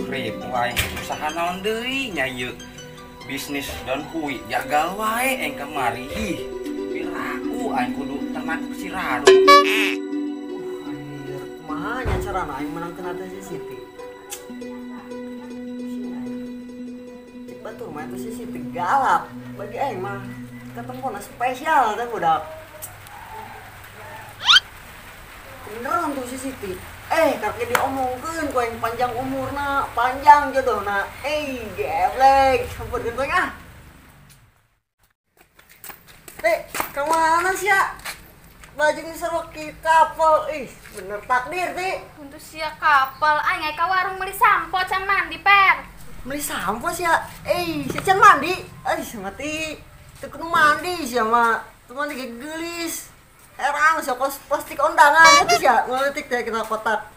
ribu aing usaha naon deui nya ieu. Bisnis dan hui jagal wae eng kamari. Ih, piraku aing kudu tenang si Raru. Anjir, kumaha nya carana aing menangkeun hati si Siti? Batur mah itu si Siti galak. Bagi aing mah ketemuan spesial teh budak. Beneran tuh si Siti. Kakek diomongkeun ku yang panjang umurna, panjang jodohna. Geblek, sampurkeun ku ah. Kemana sih ya? Baju ini seru kapal, bener takdir ti. Untuk sia kapal, aing ka warung meuli sampo can mandi per. Beli sampo sih ya? Si can mandi? Mati. Teu kudu mandi sih mah. Teu mandi ge geulis. Herang sih kos plastik ondangan itu sih ya ngeletik teh kena kotak.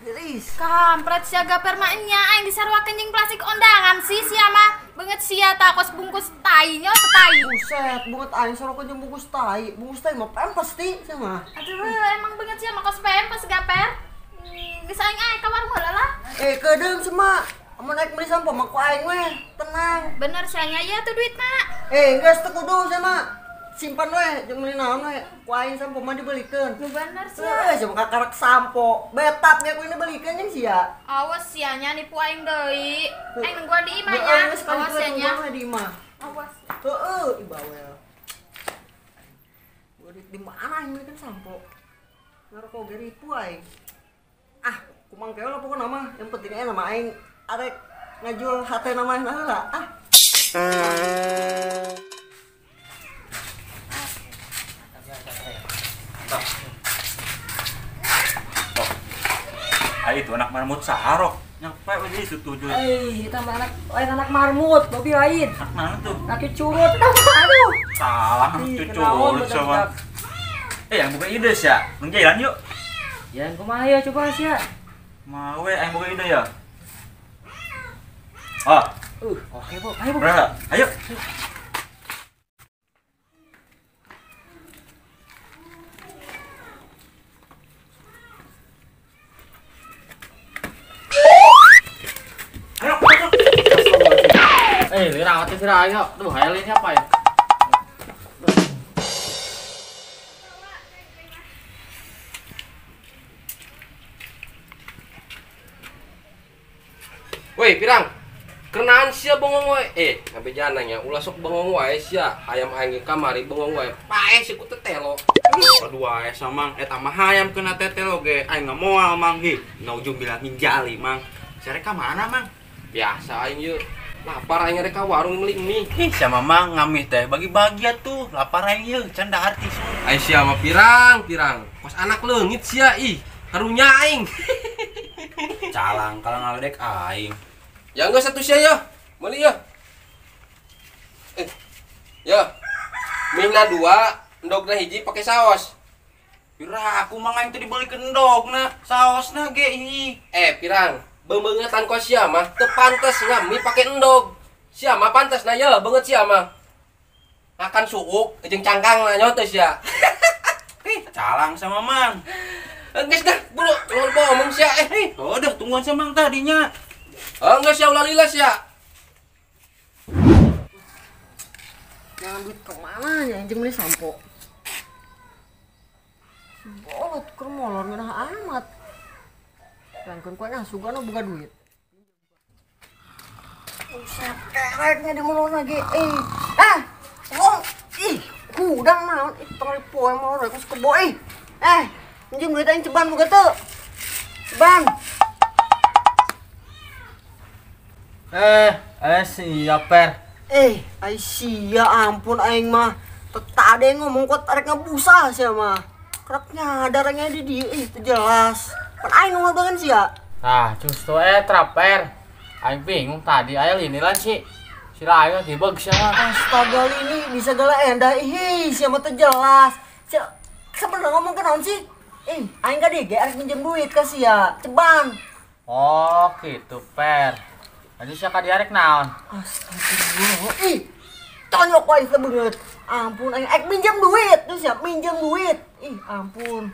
Gelis. Kampret sia gaper mah nya aing disarwakeun jeung plastik ondangan sih sia mah. Beungeut sia tah kos bungkus tai nya teh tai. Buset, bunget aing sarwakeun jeung bungkus tai. Bungkus tai mah pempes ti sia mah. Aduh, emang beungeut sia mah kos pempes gaper. Geus aing ka warung heula lah. Kedeung cenah. Amun naik beli sampo mah ku aing we, tenang. Bener sia nya ieu tuh duit mah. Geus teu kudu sia mah. Simpan we, jeung meuli naon we. Ku aing sampo mah dibelikeun. Nu bener sia. Sia kakarek sampo. Betat ge ku ini belikeun jeung sia. Awas sia nya nipu aing deui. Aing nungguan di imah nya. Awas sia nya. Di imah. Awas. Heeh, ibawel. Gua di mana aing belikeun sampo. Ngaroko ge ripu aing. Kumang keo lah pokokna mah. Yang penting nama aing arek ngajul hate nama heula. Itu anak marmut sarok. Nyampe we deui setuju. Kita mah anak marmut, Bobi lain. Anak mana tuh? Laki curut. Aduh. Salah cucu urut sama. Yang buka ide sih ya. Menjailan yuk. Ya kumaha ya coba sih ya. Mau yang buka ide ya. Oke, Bu. Ayo, Bu. Berapa? Ayo. Lirang atuh sira ayo. Duh, hayal ini apa ya? Woi, pirang. Kenaan sia bengong wae. Ngabe jananya ulah sok bengong wae sia. Hayam aing kamari bengong wae. Pae si ku tetelo. Aduh wae samang eta mah hayam kena tetelo ge aing moal mang hi. Naujung bilang hinjali mang. Sare ka mana mang? Biasa aing yeuh. Lapar aing rek ka warung meuli mie. Ih sama mang ngamih teh bagi-bagi atuh. Lapar aing yeuh can da artis. Ai sia mah pirang. Kos anak leungit sia ih. Karunya aing. Calang kalau ngaledek aing. Ya geus atuh sia ya. Meuli ya. Ya. Mihna 2, endogna hiji pake saos. Pira aku mang aing teh dibelikeun endogna, saosna ge ih. Pirang. Beungetan kos sia mah teu pantes ngami pake endog. Sia mah pantesna ya beungeut sia mah. Makan suuk jeung cangkangna nya teh sia. Calang sama mang. Geus dah, bulu ngomong sia Udah tungguan sama mang tadinya. Geus sia ulah lilas ya. Jangan duit kemana ya jeung meuli sampo. Bolot keur molor ngeunah amat. Rangkeun ku nya sugana boga duit. Buset, kereknya di molorna ge. Hudang naon tong poe molor ku kebo minjem duit aing ceban boga teu. Ceban. Siap, Per. Ai sia ampun aing mah. Tade ngomong kok arek ngabusa sia mah. Krek nyadarnya di dieu teu jelas. Pan aing ngomong sia. Justru Per. Aing bingung tadi aya linilan sih. Sira aing dibeg sia mah. Astaga lini bisa gala endah sia mah teu jelas. Sia sebenarnya ngomong ke naon sih? Aing ka dige arek minjem duit ka sia. Ceban. Oh, gitu, Per. Tadi sia ka diarek naon? Astagfirullah. Tonyok wae teu beungeut. Ampun aing minjem duit, terus sia minjem duit. Ampun.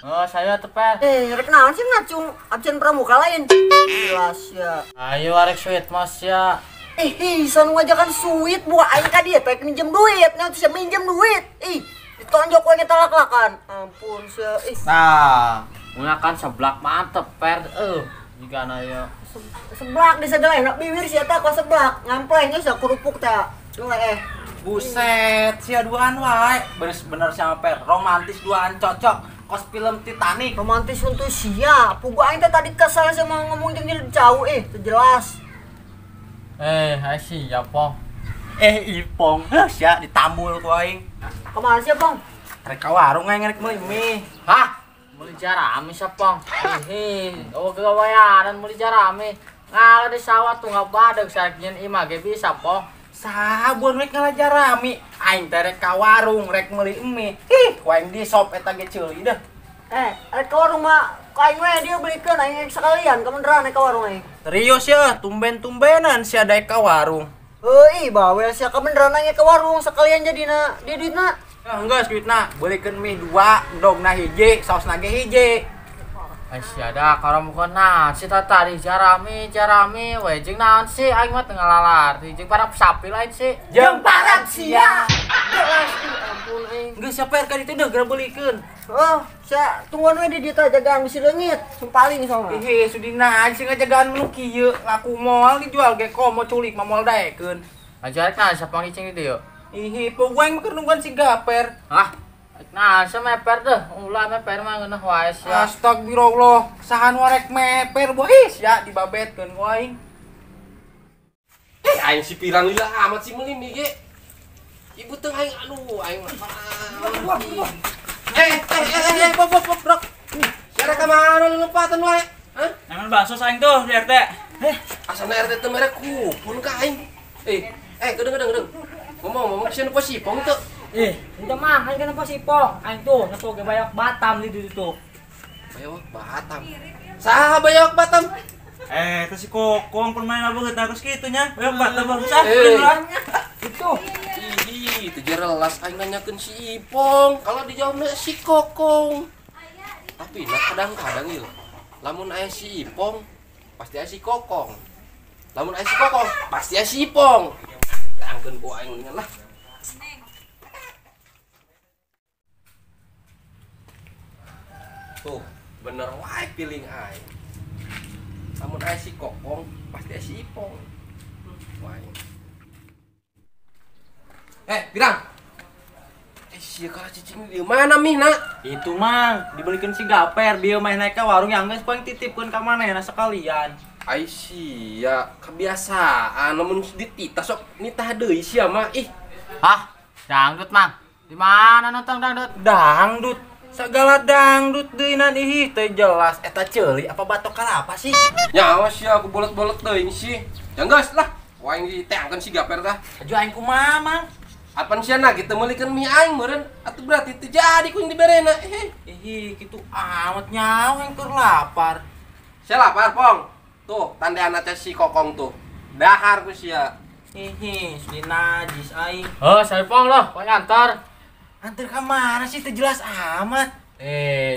Oh, saya teper. Rek naon sih ngacung absen pramuka lain. Jelas ya. Ayo arek sweet Mas ya. Son ngajakan suit buah aing ka dieu teh minjem duit. Nya bisa minjem duit. Ditonjok we kita lak-lakan. Ampun sia. Nah, punya kan seblak mantep per. Jika ya. Seblak di segala enak bibir sia teh kok seblak. Ngamplehnya sia kerupuk teh. Buset, sia duaan wae. Bener sama Per, romantis duaan cocok. Kos film Titanic. Romantis untuk sia. Pugu aing teh tadi kesal sama ngomong jeung jauh teu jelas. Hai siap Pong. Ipong, sia ditambul ku aing. Kemana sih, Pong? Rek ka warung aing rek meuli mie. Hah? Meuli jarami siap Pong. Kegawayanan meuli jarami. Ngala di sawah tuh ngabadeg sakian imah ge bisa Pong. Sabun rek ngalajar rami. Aing teh rek ka warung rek meuli mie. Ku aing di shop eta ge ceuli dah. Rek ka warung mah ka aing we dia belikeun aing sekalian kebeneran ka warung aing. Serius ya, tumben-tumbenan sia daek ka warung. Bawel sia kebeneran aing ke warung sekalian jadina di duitna. Ya enggak duitna, beulikeun mie 2, dogna hiji, saosna ge hiji. Ada kalau bukan si tadi jarami we jeung naon sih aing mah teu ngalalar jeung para sapi lain sih Jeung parab sia. Jelas ampun aing. Geus sia Per ka ditu deug geura beulikeun. Sia tungguan we di dieu teh jagaan bisi leungit, sumpaling soalna. Sudina sing ngajagaan nu kieu, laku moal dijual ge komo culik mah moal daekeun. ajar kan sapang cing di dieu. Pogueng keur nungguan si Gaper. Nah, semeper deh, ulah meper mah ngeunah wae sia. Astagfirullah, sahan warek meper boy, sia dibabetkeun ku aing. Aing si pirang lila amat si meuli mie ge. Ibu teu aing aing mah. Bok. Cara ka mana lu lempatan wae? Hah? Emang bakso saing tuh di RT. Asana RT teh mere kupun ka aing. Gedeng. Ngomong sieun posipong teu. Itu mah, kan kenapa si Pong? Aing tuh, nepo ge bayok Batam di situ. Bayok Batam. Saha bayok Batam? Itu si Kokong pemain banget terus gitu nya. Bayok Batam bagus Itu. Itu jelas aing nanyakeun si Ipong. Kalau dijawabna si Kokong. Tapi kadang-kadang ieu. Lamun aya si Ipong, pasti aya si Kokong. Lamun aya si Kokong, pasti aya si Ipong. Tangkeun ku aing lah. Tuh, bener wae piling aing. Lamun aya si Kokong, pasti aya si Ipong. Wae. Pirang. Sia kala cicing di mana mihna? Itu mang dibelikeun si Gaper, dia main naik ke warung yang geus poing titipkeun ka manehna sekalian. Ai sia, kebiasaan lamun dititah sok nitah deui sia mah. Dangdut mang. Di mana nonton dangdut? Dangdut. Segala dangdut deuinan teh jelas eta ceuli apa batok kalapa sih? Nyawa sia aku bolot-bolot teuing sih. Ya geus lah, waing diteangkeun si Gaper tah. Aju aing kumaha mang? Apan sia na kitu meulikeun mie aing meureun atuh berarti teu jadi kuing diberena. Kitu amat nyawa yang keur lapar. Sia lapar, Pong. Tuh, tandeanna teh si Kokong tuh. Dahar ku sia. Sudah najis aing. Saya Pong loh, kok ngantar. Antar ka mana sih teu jelas amat.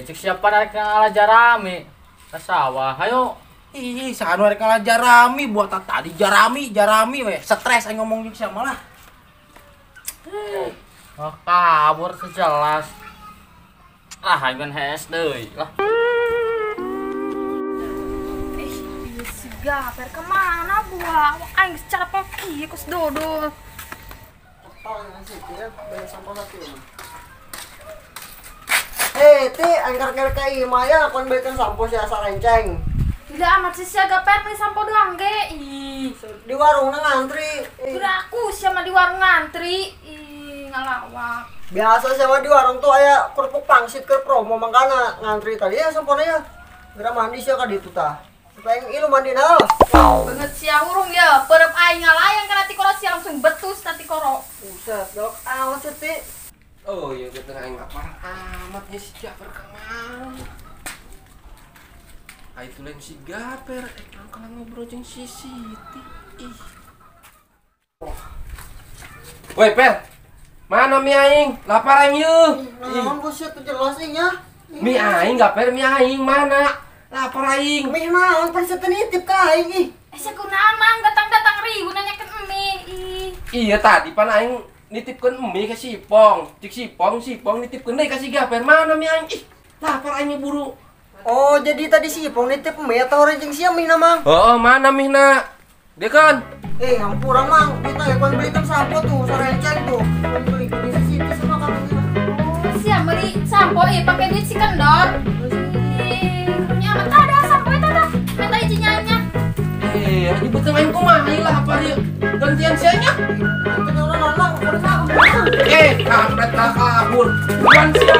Cek siapa narik ngalajar rame. Ka sawah, hayo. Sahan warek ngalajar rami buat tadi jarami we. Stres aing ngomong jeung sia malah. Kabur sejelas. Aing kan HS deui lah. Si Gaper kemana buah? Aing secara pagi kus dodol. Angkar ka ieu mah ya kon beukeun sampo sia sarenceng. Tidak amat sih si Gaper beli sampo doang ge. Di warungna ngantri. Udah aku sama di warung ngantri. Ngalawak. Biasa sama di warung tuh aya kerupuk pangsit keur promo mangkana ngantri tadi ya sampona ya. Geura mandi sia ka ditu tah. Supaya ilu mandina. Banget sia urung ya, perep aing ngalayang kana ti koro sia langsung betus tati koro. Buset, galak amat sih ti. Oh iya kita aing lapar amat ya si Gaper ka mana. Itu lain si Gaper, kalau ngobrol jeung si Siti. Woi Per, mana mie aing? Lapar aing yeuh. Naon buset teu jelas nya. Mi aing gaper mi aing mana? Lapar aing. Mie naon persetan nitip ka aing ih. Sakunaon mang datang-datang ribu nanyakeun mie. Ih. Iya tadi pan aing nitipkeun mie ke si Ipong. Cik si Ipong nitipkeun deui ka si gaper mana mi aing. Ih, lapar aing buru. Oh, jadi tadi si Ipong nitip mie atau orang jeung sia mie na mang? Heeh, mana mihna? Dia kan. Hampura mang, kita ya kan belikan sampo tuh, sarenceng tuh. Beli di sisi sama kamu. Oh, siap beli sampo pakai duit si kendor. Nyaman ada sampo itu dah. Minta izinnya. Ini betul aing kumaha ieu lapar ieu. Gantian sianya. Kenapa nonong, udah Kampret kabur. Bukan sia.